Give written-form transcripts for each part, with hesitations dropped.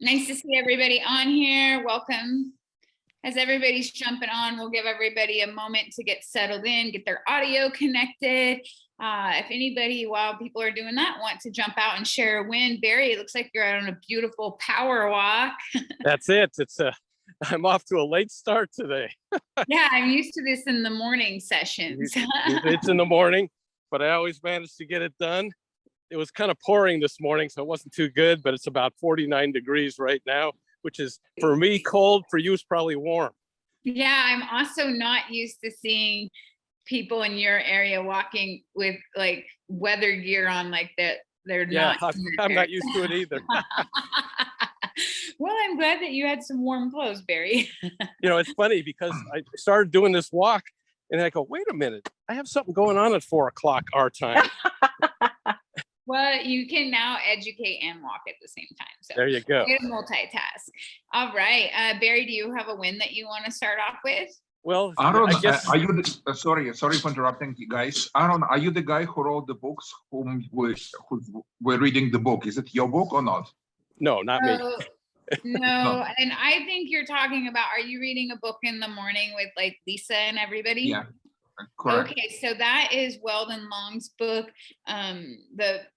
Nice to see everybody on here. Welcome. As everybody's jumping on, we'll give everybody a moment to get settled in, get their audio connected. If anybody, while people are doing that, want to jump out and share a win, Barry, it looks like you're out on a beautiful power walk. That's it. I'm off to a late start today. Yeah, I'm used to this in the morning sessions. It's in the morning, but I always manage to get it done. It was kind of pouring this morning, so it wasn't too good, but it's about 49 degrees right now, which is, for me, cold. For you, it's probably warm. Yeah, I'm also not used to seeing people in your area walking with like weather gear on like that. They're not. I'm not used to it either. Well, I'm glad that you had some warm clothes, Barry. It's funny because I started doing this walk and I go, wait a minute, I have something going on at 4 o'clock our time. Well, you can now educate and walk at the same time. So there you go. You can multitask. All right. Barry, do you have a win that you want to start off with? Well, Aaron, I guess... are you sorry for interrupting you guys. Aaron, are you the guy who wrote the books, who we're reading the book? Is it your book or not? No, not me. No, and I think you're talking about, are you reading a book in the morning with like Lisa and everybody? Yeah, correct. Okay, so that is Weldon Long's book.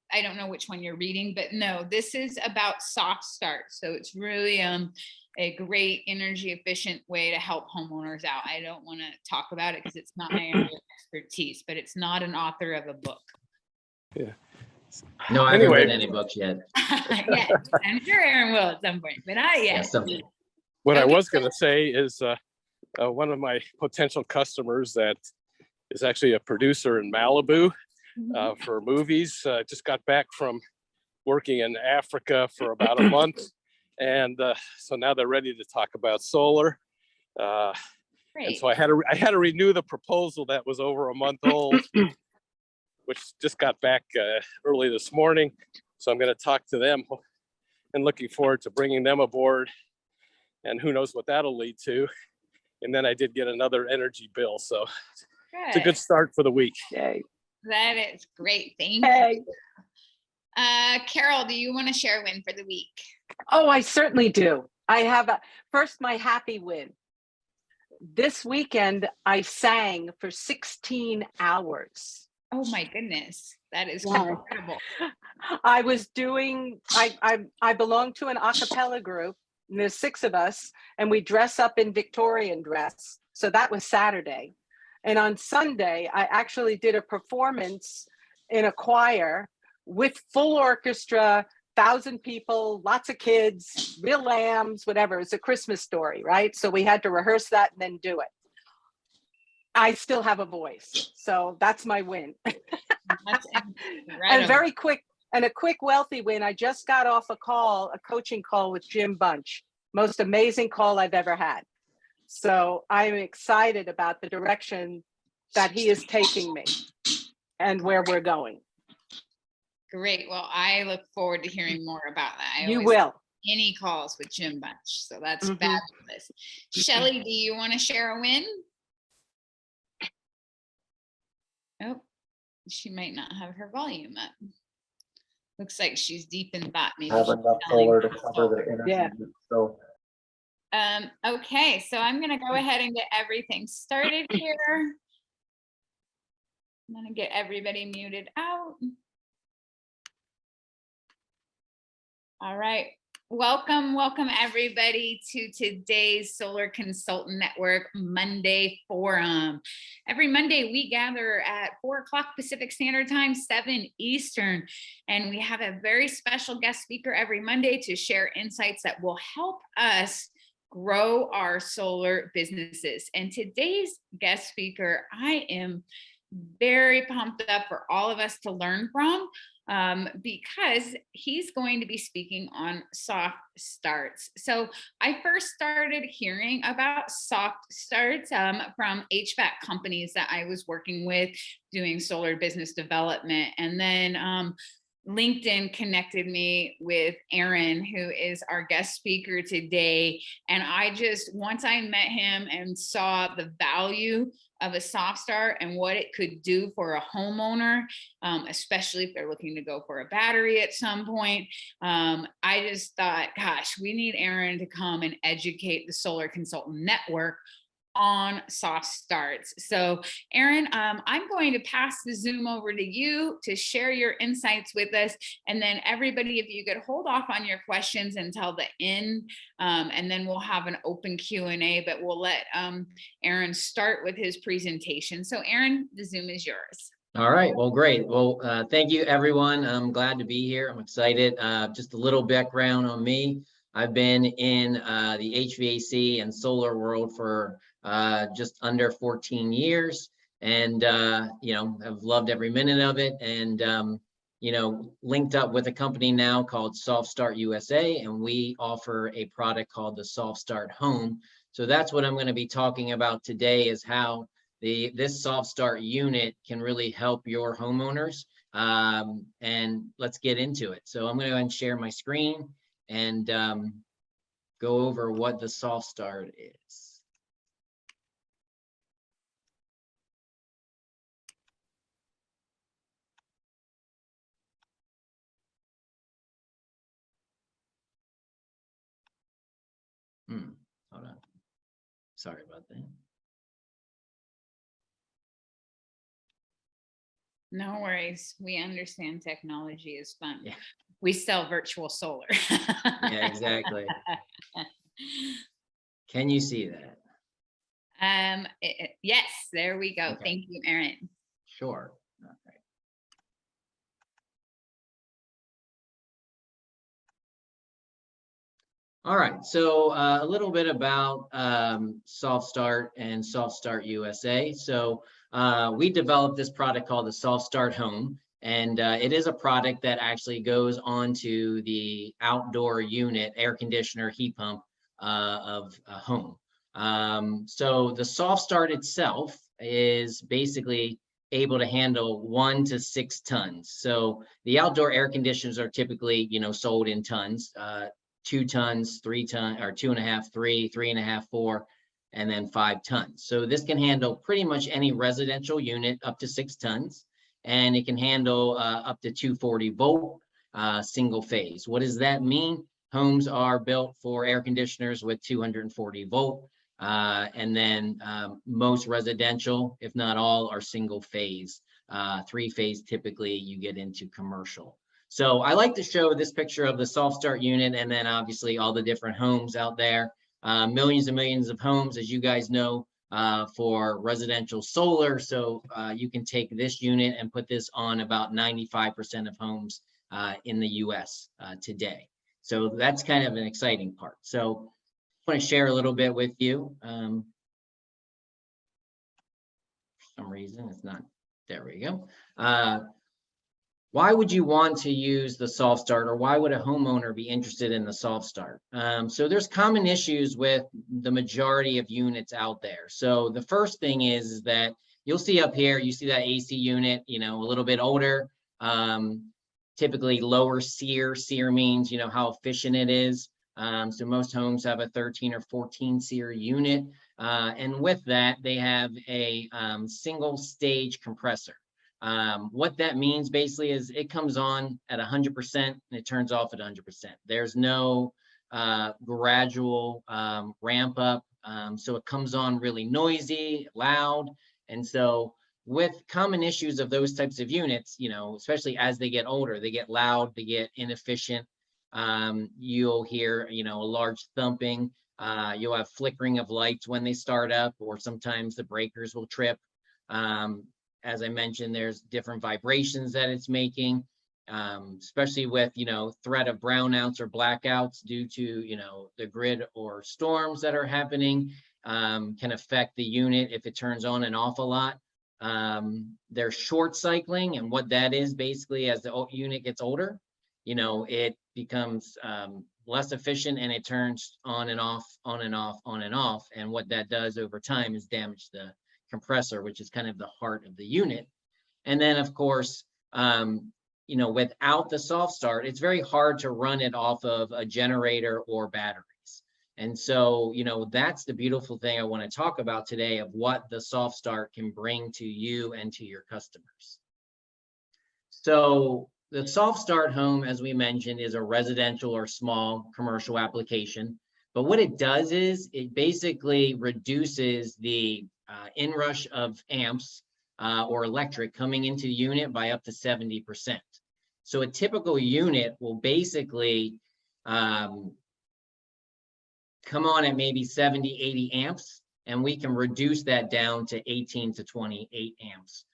I don't know which one you're reading, but no, this is about SoftStart. So it's really a great energy efficient way to help homeowners out. I don't want to talk about it because it's not my area of expertise, but it's not an author of a book. Yeah. No, I haven't read any books yet. Yeah, I'm sure Aaron will at some point, but not yet. Yeah, what I was going to say is one of my potential customers that is actually a producer in Malibu for movies, just got back from working in Africa for about a month. And so now they're ready to talk about solar. And so I had to renew the proposal that was over a month old, which just got back early this morning. So I'm going to talk to them and looking forward to bringing them aboard. And who knows what that'll lead to. And then I did get another energy bill. So it's a good start for the week. Yay. That is great. Thank you. Carol, do you want to share a win for the week? Oh, I certainly do. I have first my happy win. This weekend, I sang for 16 hours. Oh my goodness. That is incredible. I was doing, I belong to an a cappella group, and there's 6 of us, and we dress up in Victorian dress. So that was Saturday. And on Sunday, I actually did a performance in a choir with full orchestra, 1,000 people, lots of kids, real lambs, whatever. It's a Christmas story, right? So we had to rehearse that and then do it. I still have a voice, so that's my win. And very quick, and a quick wealthy win. I just got off a coaching call with Jim Bunch. Most amazing call I've ever had. So I'm excited about the direction that he is taking me and where we're going. Great. Well, I look forward to hearing more about that. You will. Any calls with Jim Bunch. So that's fabulous. Shelly, do you want to share a win? Oh, she might not have her volume up. Looks like she's deep in thought. Maybe have enough solar to cover the energy. Yeah. So. Okay, so I'm going to go ahead and get everything started here. I'm going to get everybody muted out. All right. Welcome everybody to today's Solar Consultant Network Monday Forum. Every Monday we gather at 4 o'clock Pacific Standard Time, 7 Eastern, and we have a very special guest speaker every Monday to share insights that will help us grow our solar businesses. And today's guest speaker, I am very pumped up for all of us to learn from. Because he's going to be speaking on soft starts. So I first started hearing about soft starts from HVAC companies that I was working with doing solar business development. And then LinkedIn connected me with Aaron, who is our guest speaker today. And I just, once I met him and saw the value of a soft start and what it could do for a homeowner, especially if they're looking to go for a battery at some point. I just thought, gosh, we need Aaron to come and educate the Solar Consultant Network on soft starts. So Aaron, I'm going to pass the Zoom over to you to share your insights with us. And then everybody, if you could hold off on your questions until the end, and then we'll have an open Q&A, but we'll let Aaron start with his presentation. So Aaron, the Zoom is yours. All right, well, great. Well, thank you, everyone. I'm glad to be here. I'm excited. Just a little background on me. I've been in the HVAC and solar world for just under 14 years, and I've loved every minute of it, and linked up with a company now called SoftStart USA, and we offer a product called the SoftStart Home. So that's what I'm going to be talking about today, is how this SoftStart unit can really help your homeowners, and let's get into it. So I'm going to go ahead and share my screen and go over what the SoftStart is. Hold on. Sorry about that. No worries. We understand technology is fun. Yeah. We sell virtual solar. Yeah, exactly. Can you see that? Yes, there we go. Okay. Thank you, Aaron. Sure. All right. All right, so a little bit about SoftStart and SoftStart USA. So we developed this product called the SoftStart Home, and it is a product that actually goes onto the outdoor unit, air conditioner, heat pump of a home. So the SoftStart itself is basically able to handle 1 to 6 tons. So the outdoor air conditioners are typically, sold in tons. 2 tons, 3 tons, or 2.5, 3, 3.5, 4, and then 5 tons. So this can handle pretty much any residential unit up to 6 tons, and it can handle up to 240 volt single phase. What does that mean? Homes are built for air conditioners with 240 volt, and then most residential, if not all, are single phase. 3-phase typically you get into commercial. So I like to show this picture of the SoftStart unit, and then obviously all the different homes out there. Millions and millions of homes, as you guys know, for residential solar. So you can take this unit and put this on about 95% of homes in the US today. So that's kind of an exciting part. So I want to share a little bit with you. For some reason, it's not. There we go. Why would you want to use the SoftStart, or why would a homeowner be interested in the SoftStart? So there's common issues with the majority of units out there. So the first thing is that you'll see up here, you see that AC unit, a little bit older, typically lower SEER. SEER means, how efficient it is. So most homes have a 13 or 14 SEER unit. And with that, they have a single stage compressor. What that means basically is it comes on at 100% and it turns off at 100%. There's no gradual ramp up. So it comes on really noisy, loud. And so with common issues of those types of units, especially as they get older, they get loud, they get inefficient. You'll hear, a large thumping. You'll have flickering of lights when they start up, or sometimes the breakers will trip. As I mentioned, there's different vibrations that it's making, especially with, threat of brownouts or blackouts due to, the grid or storms that are happening, can affect the unit if it turns on and off a lot. There's short cycling, and what that is basically, as the unit gets older, it becomes less efficient and it turns on and off, on and off, on and off. And what that does over time is damage the compressor, which is kind of the heart of the unit. And then of course, without the SoftStart, it's very hard to run it off of a generator or batteries. And so, that's the beautiful thing I want to talk about today of what the SoftStart can bring to you and to your customers. So the SoftStart home, as we mentioned, is a residential or small commercial application. But what it does is it basically reduces the inrush of amps or electric coming into the unit by up to 70%. So a typical unit will basically come on at maybe 70, 80 amps, and we can reduce that down to 18 to 28 amps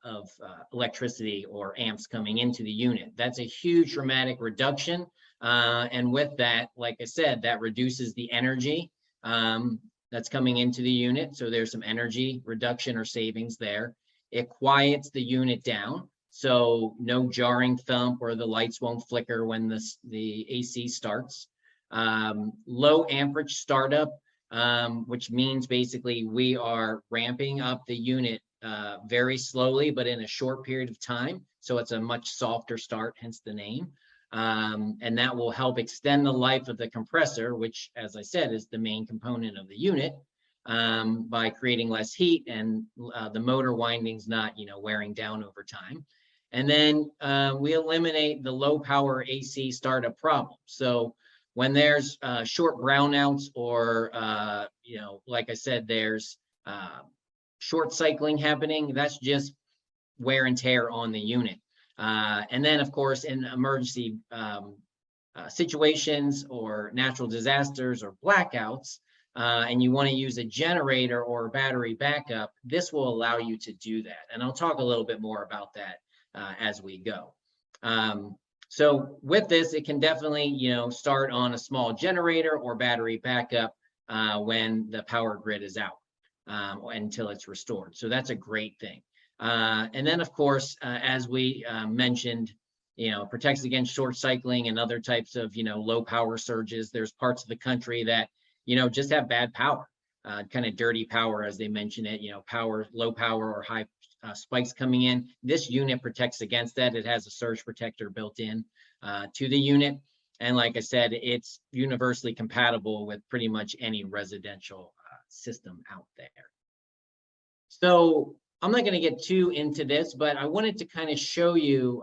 of electricity or amps coming into the unit. That's a huge dramatic reduction. And with that, like I said, that reduces the energy that's coming into the unit. So there's some energy reduction or savings there. It quiets the unit down. So no jarring thump or the lights won't flicker when the AC starts. Low amperage startup, which means basically we are ramping up the unit very slowly, but in a short period of time. So it's a much softer start, hence the name. And that will help extend the life of the compressor, which, as I said, is the main component of the unit, by creating less heat and the motor windings not, wearing down over time. And then we eliminate the low power AC startup problem. So when there's short brownouts or, like I said, there's short cycling happening, that's just wear and tear on the unit. And then, of course, in emergency situations or natural disasters or blackouts, and you want to use a generator or a battery backup, this will allow you to do that. And I'll talk a little bit more about that as we go. So with this, it can definitely, start on a small generator or battery backup when the power grid is out until it's restored. So that's a great thing. And then, of course, as we mentioned, protects against short cycling and other types of, low power surges. There's parts of the country that, just have bad power, kind of dirty power, as they mention it, low power or high spikes coming in. This unit protects against that. It has a surge protector built in to the unit. And like I said, it's universally compatible with pretty much any residential system out there. So I'm not going to get too into this, but I wanted to kind of show you,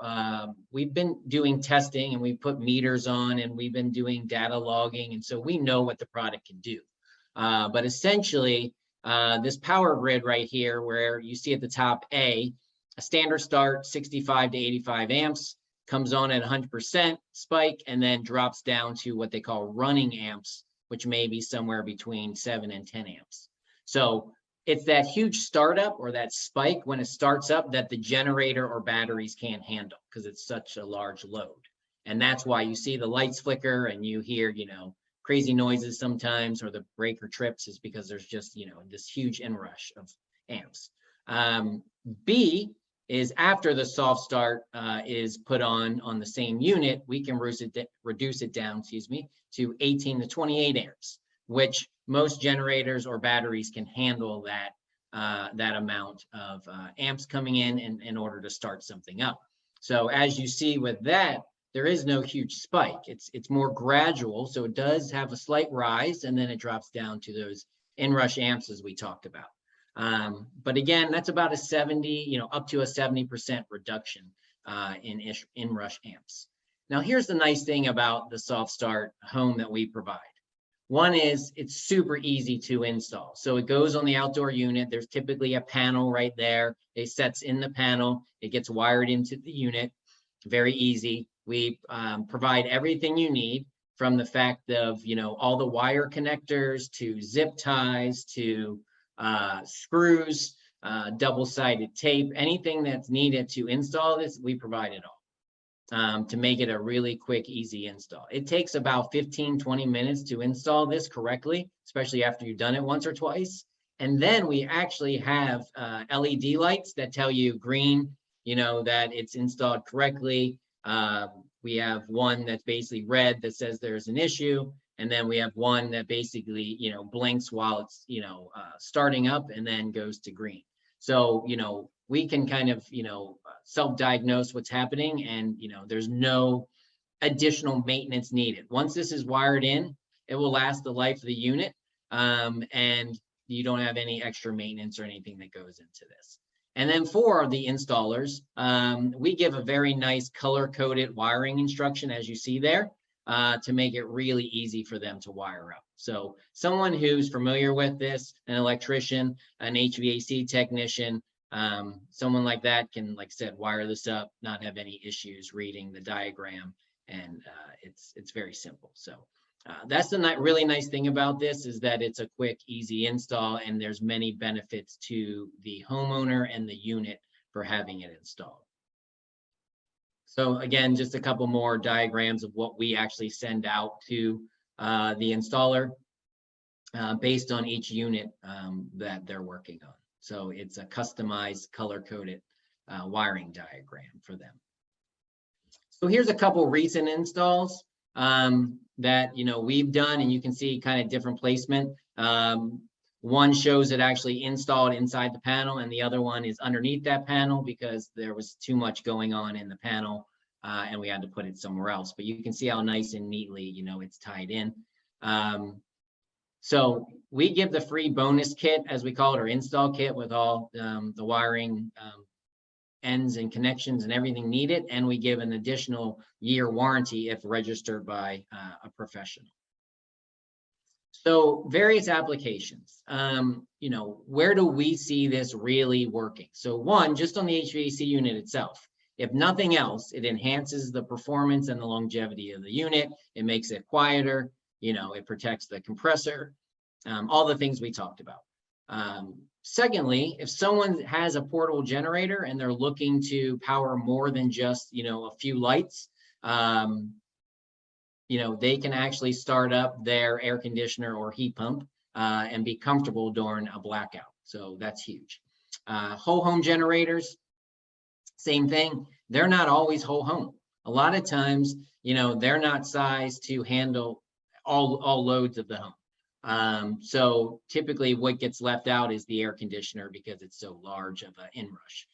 we've been doing testing and we put meters on and we've been doing data logging. And so we know what the product can do. But essentially, this power grid right here, where you see at the top a standard start 65 to 85 amps, comes on at 100% spike, and then drops down to what they call running amps, which may be somewhere between 7 and 10 amps. So it's that huge startup or that spike when it starts up that the generator or batteries can't handle because it's such a large load. And that's why you see the lights flicker and you hear, crazy noises sometimes, or the breaker trips, is because there's just, this huge inrush of amps. B is after the soft start is put on the same unit, we can reduce it down, to 18 to 28 amps, which most generators or batteries can handle that amount of amps coming in order to start something up. So as you see with that, there is no huge spike. It's more gradual. So it does have a slight rise and then it drops down to those inrush amps as we talked about. But again, that's about a 70, up to a 70% reduction in inrush amps. Now, here's the nice thing about the SoftStart home that we provide. One is it's super easy to install. So it goes on the outdoor unit. There's typically a panel right there. It sets in the panel. It gets wired into the unit. Very easy. We provide everything you need, from the fact of, all the wire connectors to zip ties to screws, double-sided tape, anything that's needed to install this, we provide it all to make it a really quick, easy install. It takes about 15, 20 minutes to install this correctly, especially after you've done it once or twice. And then we actually have LED lights that tell you green, that it's installed correctly. We have one that's basically red that says there's an issue. And then we have one that basically, blinks while it's, starting up and then goes to green. So, we can kind of, self-diagnose what's happening, and, there's no additional maintenance needed. Once this is wired in, it will last the life of the unit. And you don't have any extra maintenance or anything that goes into this. And then for the installers, we give a very nice color-coded wiring instruction, as you see there, to make it really easy for them to wire up. So someone who's familiar with this, an electrician, an HVAC technician, someone like that can, like I said, wire this up, not have any issues reading the diagram, and it's very simple. So that's the really nice thing about this, is that it's a quick, easy install, and there's many benefits to the homeowner and the unit for having it installed. So again, just a couple more diagrams of what we actually send out to the installer based on each unit that they're working on. So it's a customized, color-coded wiring diagram for them. So here's a couple recent installs that we've done, and you can see kind of different placement. One shows it actually installed inside the panel, and the other one is underneath that panel because there was too much going on in the panel, and we had to put it somewhere else. But you can see how nice and neatly it's tied in. So we give the free bonus kit, as we call it, or install kit, with all the wiring ends and connections and everything needed, and we give an additional year warranty if registered by a professional. So various applications, where do we see this really working? So one, just on the HVAC unit itself, if nothing else, it enhances the performance and the longevity of the unit. It makes it quieter, it protects the compressor, all the things we talked about. Secondly, if someone has a portable generator and they're looking to power more than just, a few lights, they can actually start up their air conditioner or heat pump and be comfortable during a blackout. So that's huge. Whole home generators, same thing. They're not always whole home. A lot of times, they're not sized to handle all loads of the home. So typically what gets left out is the air conditioner because it's so large of an inrush.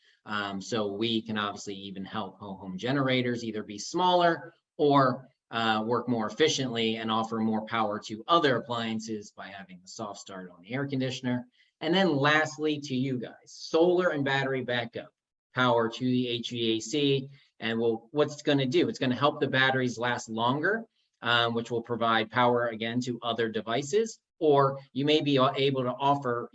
So we can obviously even help whole home generators either be smaller or work more efficiently and offer more power to other appliances by having the soft start on the air conditioner. And then lastly, to you guys, solar and battery backup power to the HVAC. And what's it's going to do? It's going to help the batteries last longer, which will provide power again to other devices, or you may be able to offer,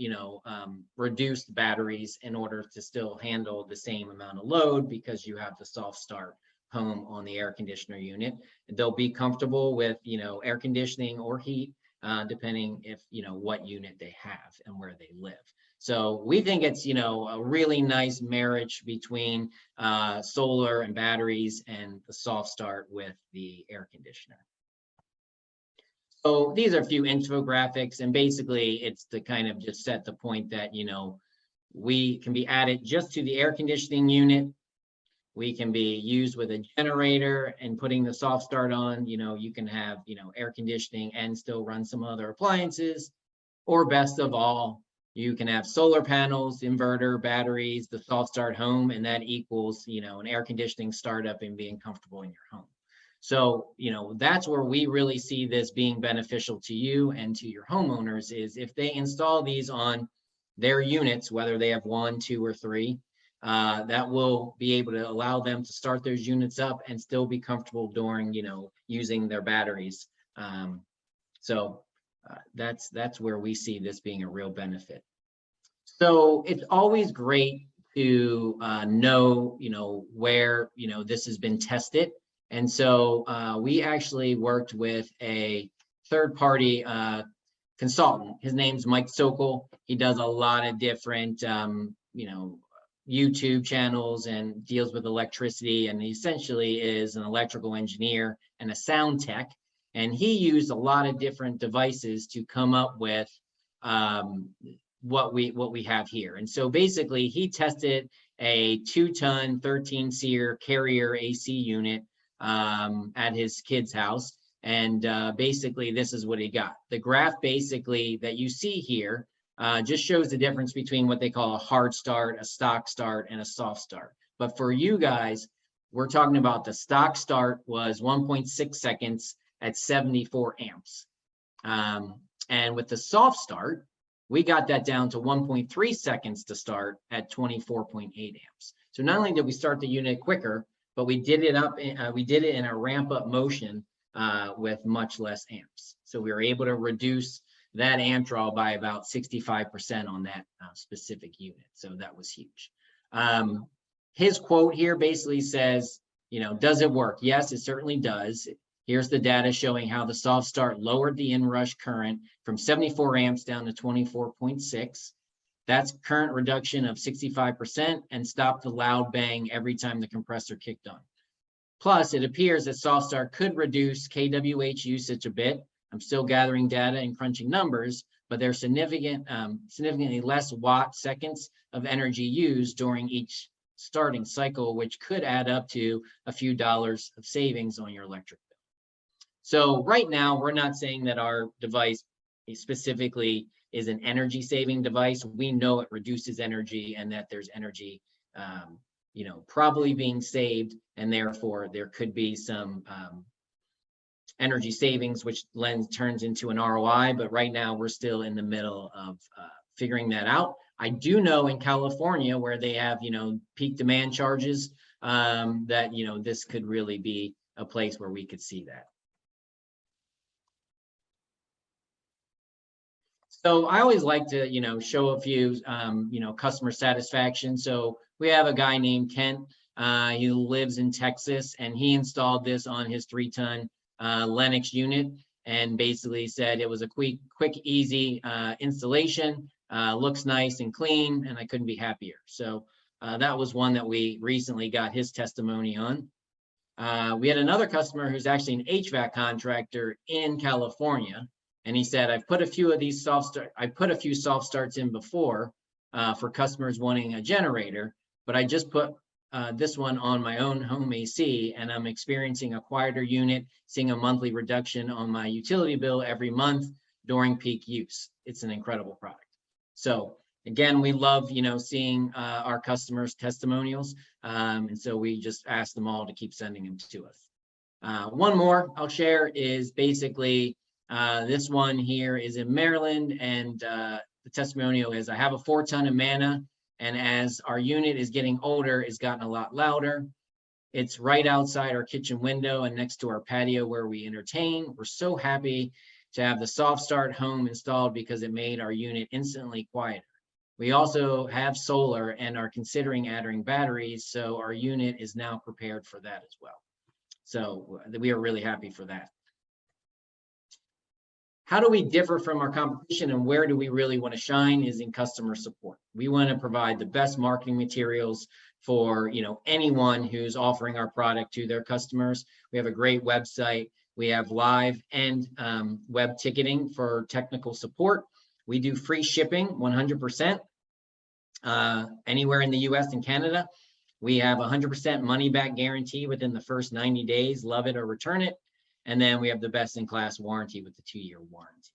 reduced batteries in order to still handle the same amount of load because you have the soft start home on the air conditioner unit. They'll be comfortable with, air conditioning or heat, depending if, what unit they have and where they live. So we think it's, a really nice marriage between solar and batteries and the soft start with the air conditioner. So these are a few infographics, and basically it's to kind of just set the point that, we can be added just to the air conditioning unit. We can be used with a generator and putting the soft start on, you can have, air conditioning and still run some other appliances, or best of all, you can have solar panels, inverter, batteries, the soft start home, and that equals, an air conditioning startup and being comfortable in your home. So, that's where we really see this being beneficial to you and to your homeowners, is if they install these on their units, whether they have 1, 2, or 3, that will be able to allow them to start those units up and still be comfortable during, using their batteries. That's where we see this being a real benefit. So it's always great to know, where, this has been tested. And so we actually worked with a third-party consultant. His name's Mike Sokol. He does a lot of different, YouTube channels and deals with electricity, and he essentially is an electrical engineer and a sound tech. And he used a lot of different devices to come up with what we have here. And so basically he tested a 2-ton 13-SEER carrier AC unit at his kid's house. And basically this is what he got. The graph basically that you see here just shows the difference between what they call a hard start, a stock start, and a soft start. But for you guys, we're talking about the stock start was 1.6 seconds at 74 amps. And with the soft start, we got that down to 1.3 seconds to start at 24.8 amps. So not only did we start the unit quicker, but we did it in a ramp up motion with much less amps. So we were able to reduce that amp draw by about 65% on that specific unit. So that was huge. His quote here basically says, does it work? Yes, it certainly does. Here's the data showing how the soft start lowered the inrush current from 74 amps down to 24.6. That's current reduction of 65% and stopped the loud bang every time the compressor kicked on. Plus, it appears that soft start could reduce kWh usage a bit. I'm still gathering data and crunching numbers, but there's significantly less watt seconds of energy used during each starting cycle, which could add up to a few dollars of savings on your electric bill. So right now, we're not saying that our device specifically is an energy saving device. We know it reduces energy and that there's energy, probably being saved, and therefore there could be some energy savings, which turns into an ROI. But right now, we're still in the middle of figuring that out. I do know in California, where they have, peak demand charges, that, this could really be a place where we could see that. So I always like to, show a few, customer satisfaction. So we have a guy named Kent. He lives in Texas, and he installed this on his 3-ton Lennox unit, and basically said it was a quick, easy installation. Looks nice and clean, and I couldn't be happier. So that was one that we recently got his testimony on. We had another customer who's actually an HVAC contractor in California. And he said, I've put a few of these soft starts in before for customers wanting a generator, but I just put this one on my own home AC, and I'm experiencing a quieter unit, seeing a monthly reduction on my utility bill every month during peak use. It's an incredible product. So again, we love, seeing our customers' testimonials. And so we just ask them all to keep sending them to us. One more I'll share is basically, this one here is in Maryland, and the testimonial is, I have a 4-ton Amana, and as our unit is getting older, it's gotten a lot louder. It's right outside our kitchen window and next to our patio where we entertain. We're so happy to have the Soft Start Home installed because it made our unit instantly quieter. We also have solar and are considering adding batteries, so our unit is now prepared for that as well. So we are really happy for that. How do we differ from our competition, and where do we really want to shine is in customer support. We want to provide the best marketing materials for anyone who's offering our product to their customers. We have a great website. We have live and web ticketing for technical support. We do free shipping 100% anywhere in the US and Canada. We have 100% money back guarantee within the first 90 days, love it or return it. And then we have the best in class warranty with the 2-year warranty.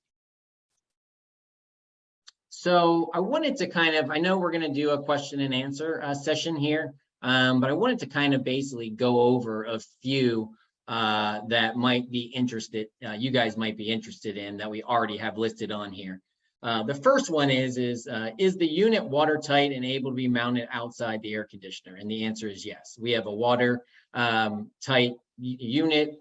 So I wanted to I know we're going to do a question and answer session here, but I wanted to kind of basically go over a few that might be interested, you guys might be interested in, that we already have listed on here. The first one is the unit watertight and able to be mounted outside the air conditioner? And the answer is yes. We have a water tight unit,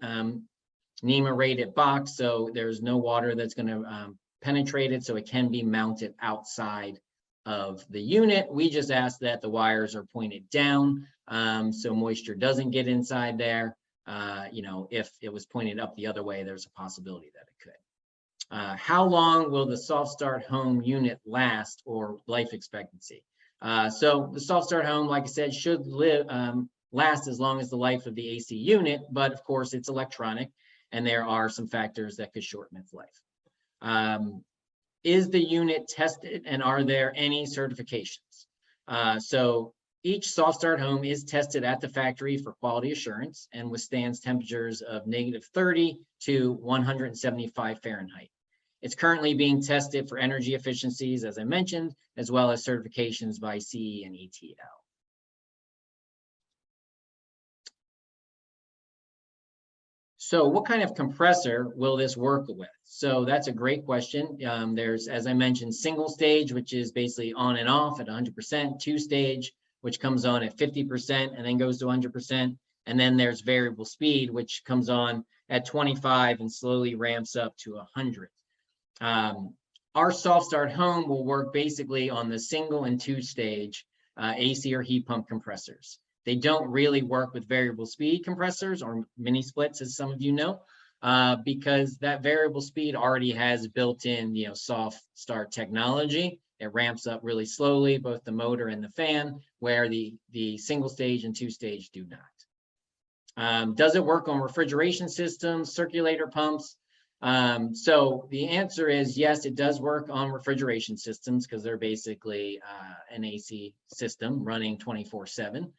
NEMA rated box, so there's no water that's going to penetrate it, so it can be mounted outside of the unit. We just ask that the wires are pointed down, so moisture doesn't get inside there. If it was pointed up the other way, there's a possibility that it could. How long will the Soft Start Home unit last, or life expectancy? So the Soft Start Home, like I said, should last as long as the life of the AC unit, but of course it's electronic, and there are some factors that could shorten its life. Is the unit tested, and are there any certifications? So each Soft Start Home is tested at the factory for quality assurance and withstands temperatures of -30 to 175 Fahrenheit. It's currently being tested for energy efficiencies, as I mentioned, as well as certifications by CE and ETL. So what kind of compressor will this work with? So that's a great question. There's, as I mentioned, single stage, which is basically on and off at 100%, two stage, which comes on at 50% and then goes to 100%. And then there's variable speed, which comes on at 25 and slowly ramps up to 100. Our SoftStart Home will work basically on the single and two stage AC or heat pump compressors. They don't really work with variable speed compressors or mini splits, as some of you know, because that variable speed already has built-in, SoftStart technology. It ramps up really slowly, both the motor and the fan, where the single stage and two stage do not. Does it work on refrigeration systems, circulator pumps? So the answer is yes, it does work on refrigeration systems because they're basically an AC system running 24/7.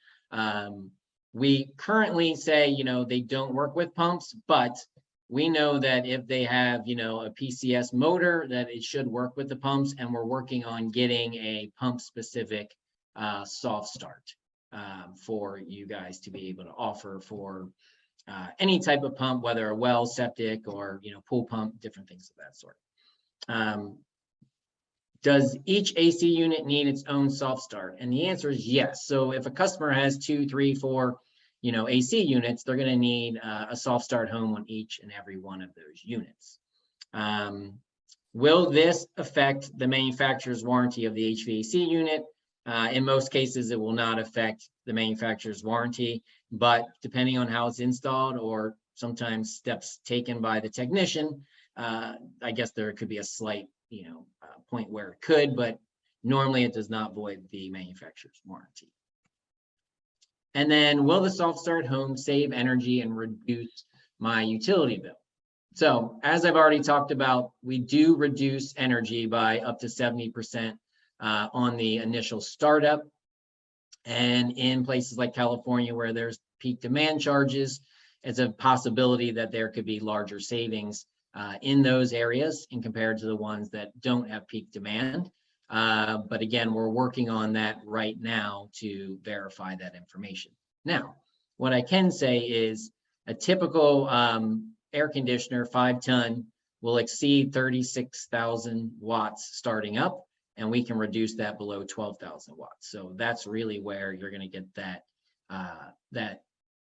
We currently say, they don't work with pumps, but we know that if they have, a PCS motor, that it should work with the pumps, and we're working on getting a pump specific SoftStart for you guys to be able to offer for any type of pump, whether a well, septic, or pool pump, different things of that sort. Does each AC unit need its own SoftStart? And the answer is yes. So if a customer has 2, 3, 4, AC units, they're going to need a SoftStart Home on each and every one of those units. Will this affect the manufacturer's warranty of the HVAC unit? In most cases, it will not affect the manufacturer's warranty, but depending on how it's installed or sometimes steps taken by the technician, I guess there could be a slight, point where it could, but normally it does not void the manufacturer's warranty. And then, will the SoftStart Home save energy and reduce my utility bill? So, as I've already talked about, we do reduce energy by up to 70% on the initial startup. And in places like California, where there's peak demand charges, it's a possibility that there could be larger savings in those areas in compared to the ones that don't have peak demand. But again, we're working on that right now to verify that information. Now, what I can say is a typical air conditioner, 5-ton, will exceed 36,000 watts starting up, and we can reduce that below 12,000 watts. So that's really where you're going to get that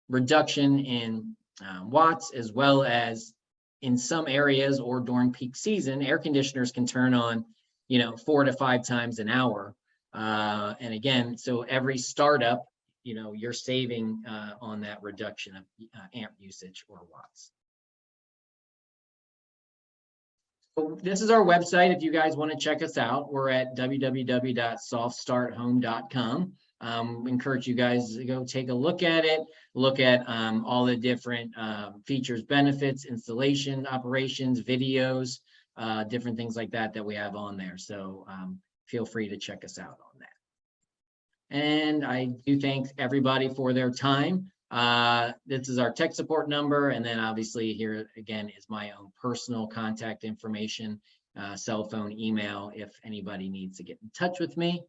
reduction in watts, as well as in some areas or during peak season, air conditioners can turn on, 4 to 5 times an hour. And again, so every startup, you're saving on that reduction of amp usage or watts. So this is our website. If you guys want to check us out, we're at www.softstarthome.com. Encourage you guys to go take a look at it, look at all the different features, benefits, installation, operations, videos, different things like that we have on there. So feel free to check us out on that. And I do thank everybody for their time. This is our tech support number. And then obviously here again is my own personal contact information, cell phone, email, if anybody needs to get in touch with me.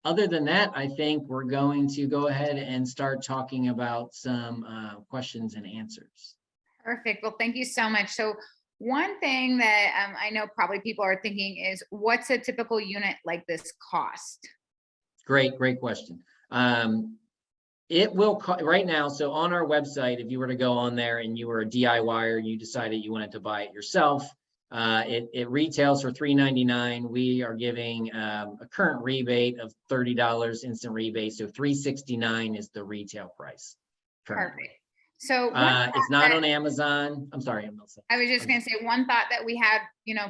Other than that, I think we're going to go ahead and start talking about some questions and answers. Perfect. Well, thank you so much. So one thing that I know probably people are thinking is, what's a typical unit like this cost? Great question. It will right now. So on our website, if you were to go on there and you were a DIYer, you decided you wanted to buy it yourself, it retails for $399. We are giving a current rebate of $30 instant rebate. So $369 is the retail price currently. Perfect. So it's not on Amazon. I'm sorry, I was just going to say one thought that we had,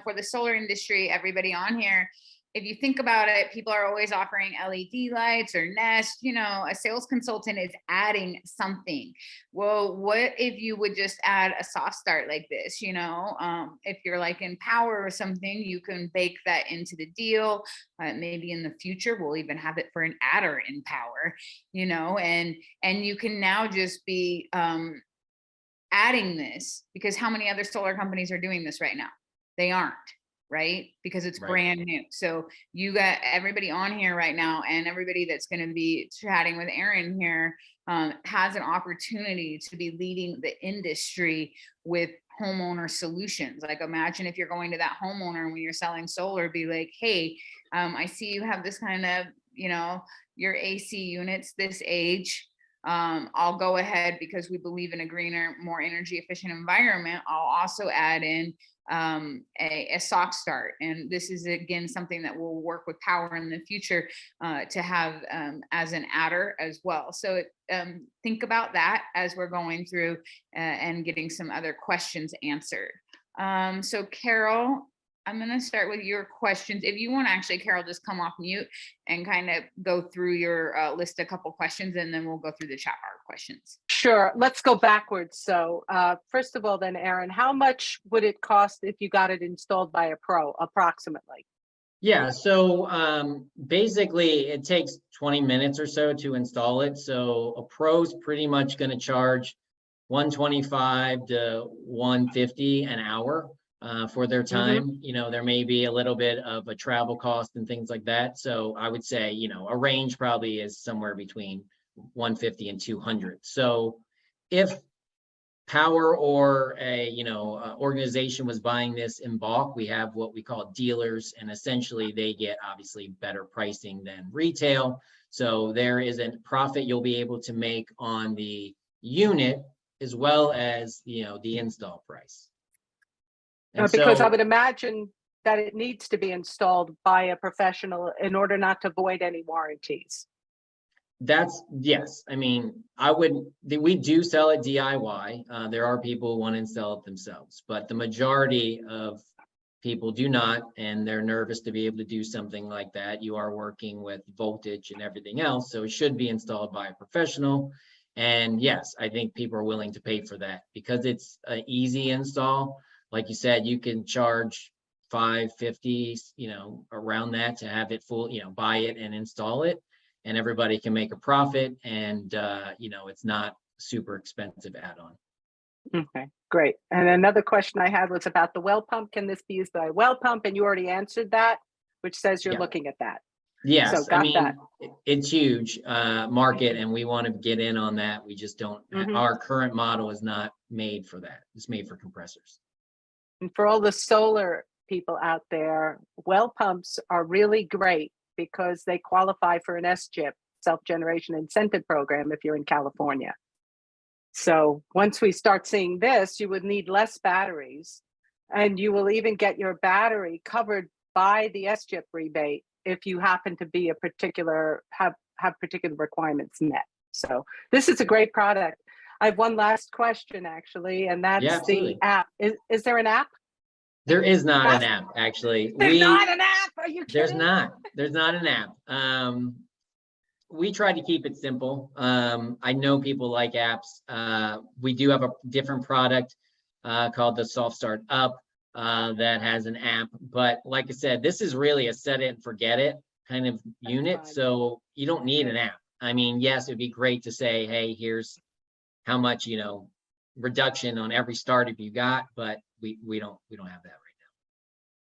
for the solar industry, everybody on here, if you think about it, people are always offering LED lights or Nest, a sales consultant is adding something. Well, what if you would just add a SoftStart like this, if you're like in power or something, you can bake that into the deal. Maybe in the future, we'll even have it for an adder in power, and you can now just be adding this, because how many other solar companies are doing this right now? They aren't. Right? Because it's brand new. So you got everybody on here right now, and everybody that's going to be chatting with Aaron here has an opportunity to be leading the industry with homeowner solutions. Like imagine if you're going to that homeowner when you're selling solar, be like, hey, I see you have this kind of, you know, your AC units this age. I'll go ahead because we believe in a greener, more energy efficient environment. I'll also add in a SoftStart. And this is again something that will work with power in the future to have as an adder as well. So think about that as we're going through and getting some other questions answered. So Carol, I'm going to start with your questions. If you want to actually, Carol, just come off mute and kind of go through your list a couple questions, and then we'll go through the chat bar questions. Sure. Let's go backwards. So first of all, then, Aaron, how much would it cost if you got it installed by a pro, approximately? Yeah, so basically it takes 20 minutes or so to install it. So a pro's pretty much going to charge $125 to $150 an hour for their time. You know, there may be a little bit of a travel cost and things like that. So I would say, you know, a range probably is somewhere between 150 and 200. So if power or a, you know, organization was buying this in bulk, we have what we call dealers, and essentially they get obviously better pricing than retail. So there is a profit you'll be able to make on the unit as well as, you know, the install price. And Because so, I would imagine that it needs to be installed by a professional in order not to void any warranties. that's, yes. I mean, we do sell it DIY. There are people who want to install it themselves, but the majority of people do not, and they're nervous to be able to do something like that. You are working with voltage and everything else, so it should be installed by a professional. And yes, I think people are willing to pay for that because it's an easy install. Like you said, you can charge $550, you know, around that to have it full, you know, buy it and install it, and everybody can make a profit. And you know, it's not super expensive add-on. Okay, great. And another question I had was about the well pump. Can this be used by a well pump? And you already answered that, which says you're Yeah. looking at that. Yes, So got I mean, that. it's huge market, and we want to get in on that. We just don't, our current model is not made for that. It's made for compressors. And for all the solar people out there, well pumps are really great because they qualify for an SGIP, self-generation incentive program, if you're in California. So once we start seeing this, you would need less batteries, and you will even get your battery covered by the SGIP rebate if you happen to be a particular, have particular requirements met. So this is a great product. I have one last question actually, and that's absolutely. the app. Is there an app? There is not an app, actually. There's not an app. Are you kidding? There's not an app. We try to keep it simple. I know people like apps. We do have a different product called the SoftStart Up that has an app. But like I said, this is really a set it and forget it kind of unit. So you don't need an app. I mean, yes, it'd be great to say, hey, here's how much, you know, reduction on every startup you got, but we don't have that right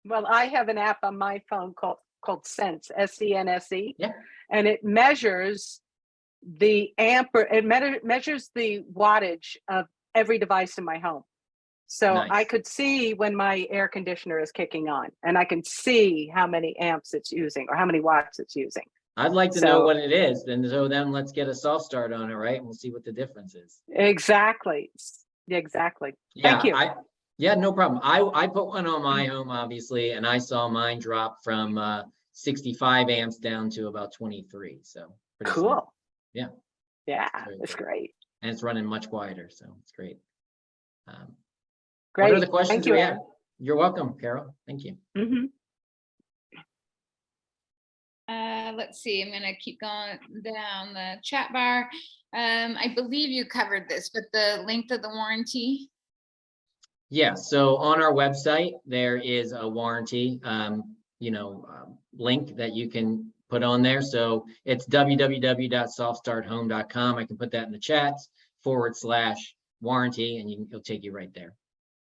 now. Well, I have an app on my phone called Sense, SCN. Yeah. And it measures the measures the wattage of every device in my home. So Nice. I could see when my air conditioner is kicking on, and I can see how many amps it's using or how many watts it's using. I'd like to know what it is. Then let's get a soft start on it, right? And we'll see what the difference is. Exactly. Exactly. Yeah, Thank you. Yeah, no problem. I put one on my home, obviously, and I saw mine drop from 65 amps down to about 23. So pretty Cool. simple. Yeah. Yeah, Very it's good. great. And it's running much quieter, so it's great. Great. What are the questions Thank you, we Aaron. have? You're welcome, Carol. Thank you. Let's see, I'm gonna keep going down the chat bar. I believe you covered this, but the length of the warranty. Yeah, so on our website, there is a warranty, link that you can put on there. So it's www.softstarthome.com. I can put that in the chat /warranty, and it'll take you right there.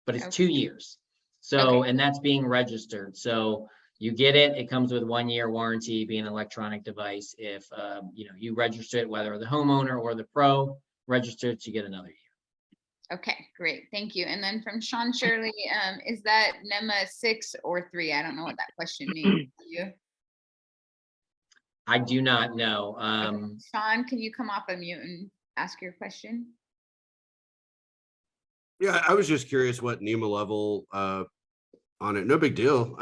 But it's 2 years. So, and that's being registered. So you get it, it comes with 1 year warranty, being an electronic device. If, you register it, whether the homeowner or the pro registered, you get another year. Okay, great. Thank you. And then from Sean Shirley, is that NEMA 6 or 3? I don't know what that question means. Do you? I do not know. Sean, can you come off of mute and ask your question? Yeah, I was just curious what NEMA level on it. No big deal.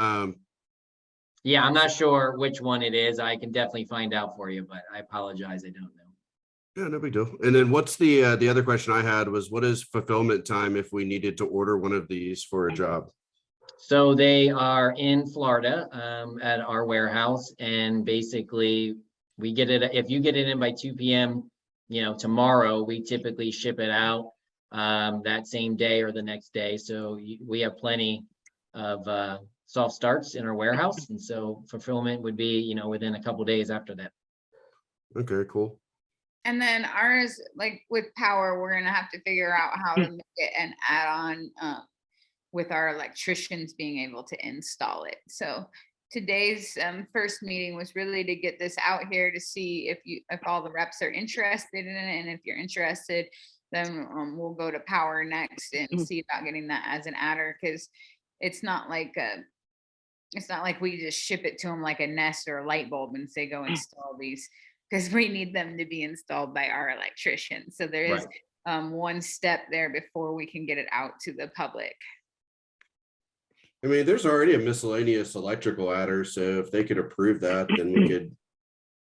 Yeah, I'm not sure which one it is. I can definitely find out for you, but I apologize. I don't know. Yeah, no big deal. And then what's the other question I had was what is fulfillment time if we needed to order one of these for a job? So they are in Florida at our warehouse, and basically we get it. If you get it in by 2 p.m., tomorrow, we typically ship it out that same day or the next day. So we have plenty of soft starts in our warehouse, and so fulfillment would be within a couple days after that. Okay, cool. And then ours, like with power, we're gonna have to figure out how to make it an add-on with our electricians being able to install it. So today's first meeting was really to get this out here to see if all the reps are interested in it, and if you're interested, then we'll go to power next and see about getting that as an adder, because it's not like we just ship it to them like a Nest or a light bulb and say go install these, because we need them to be installed by our electrician. So there is one step there before we can get it out to the public. I mean, there's already a miscellaneous electrical adder, so if they could approve that, then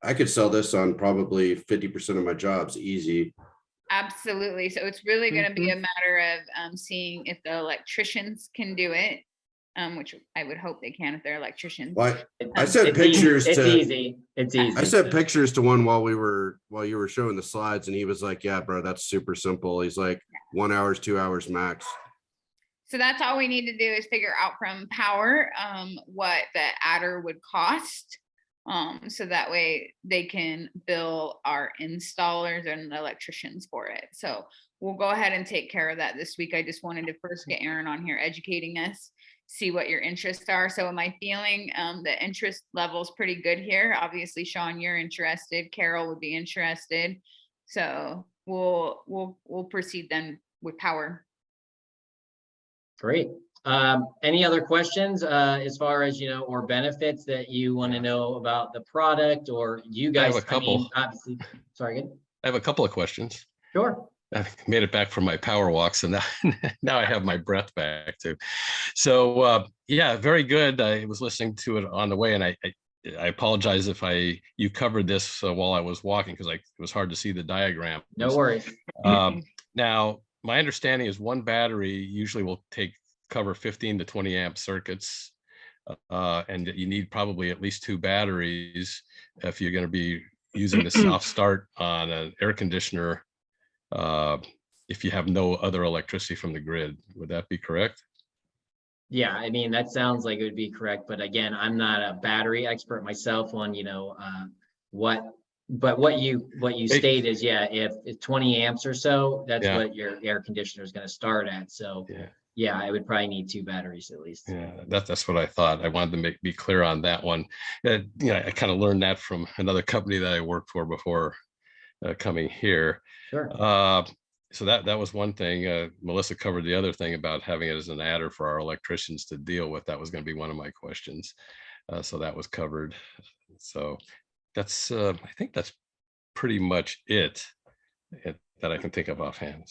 I could sell this on probably 50% of my jobs easy. Absolutely. So it's really going to be a matter of seeing if the electricians can do it, which I would hope they can if they're electricians. Well, I sent pictures It's to easy. It's easy. I sent pictures to one while you were showing the slides, and he was like, yeah, bro, that's super simple. He's like 1 hour, 2 hours max. So that's all we need to do is figure out from power what the adder would cost. So that way they can bill our installers and electricians for it. So we'll go ahead and take care of that this week. I just wanted to first get Aaron on here educating us, see what your interests are. So am I feeling the interest level is pretty good here? Obviously, Sean, you're interested. Carol would be interested. So we'll proceed then with power. Great. Any other questions as far as, or benefits that you want to know about the product, or you guys? I have a couple. Obviously, sorry, good. I have a couple of questions. Sure. I made it back from my power walks, and now I have my breath back too. So yeah, very good. I was listening to it on the way, and I apologize if you covered this while I was walking, because it was hard to see the diagram. No worries. Now, my understanding is one battery usually will cover 15 to 20 amp circuits, and you need probably at least 2 batteries if you're going to be using the soft start on an air conditioner, if you have no other electricity from the grid. Would that be correct? Yeah, I mean, that sounds like it would be correct, but again, I'm not a battery expert myself on, what you state is, yeah, if it's 20 amps or so, that's what your air conditioner is going to start at. So yeah, I would probably need 2 batteries at least. Yeah, that's what I thought. I wanted to be clear on that one. I kind of learned that from another company that I worked for before coming here. Sure. So that was one thing. Melissa covered the other thing about having it as an adder for our electricians to deal with. That was going to be one of my questions. So that was covered. So that's I think that's pretty much it that I can think of offhand.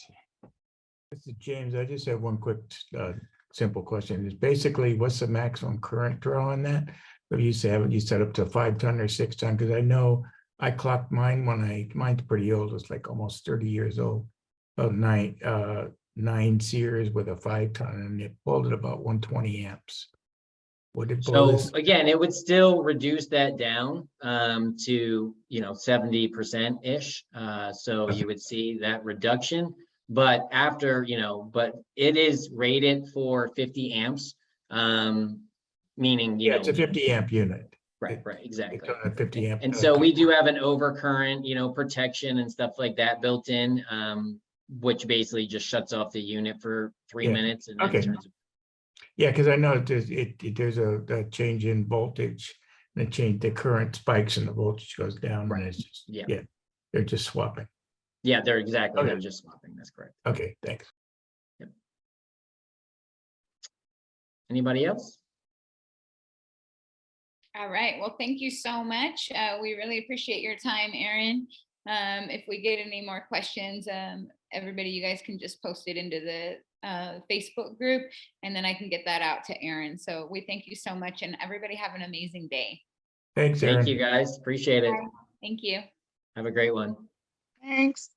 This is James. I just have one quick simple question. Is basically what's the maximum current draw on that? So you set up to 5 ton or 6 ton? Because I know I clocked mine mine's pretty old. It's like almost 30 years old. About 9 Sears with a 5 ton, and it pulled at about 120 amps. Would it pull this? So again, it would still reduce that down to 70% ish. So you would see that reduction, but after but it is rated for 50 amps, meaning it's a 50 amp unit. Right, exactly. It's on a 50 amp. And so we do have an overcurrent, protection and stuff like that built in, which basically just shuts off the unit for 3 minutes and then turns. Yeah, because I know there's a change in voltage, and the current spikes and the voltage goes down. Right. And it's just, Yeah. they're just swapping. Yeah, they're just swapping. That's correct. Okay, thanks. Anybody else? All right. Well, thank you so much. We really appreciate your time, Aaron. If we get any more questions, everybody, you guys can just post it into the Facebook group, and then I can get that out to Aaron. So we thank you so much, and everybody have an amazing day. Thanks, Aaron. Thank you, guys. Appreciate it. Thank you. Have a great one. Thanks.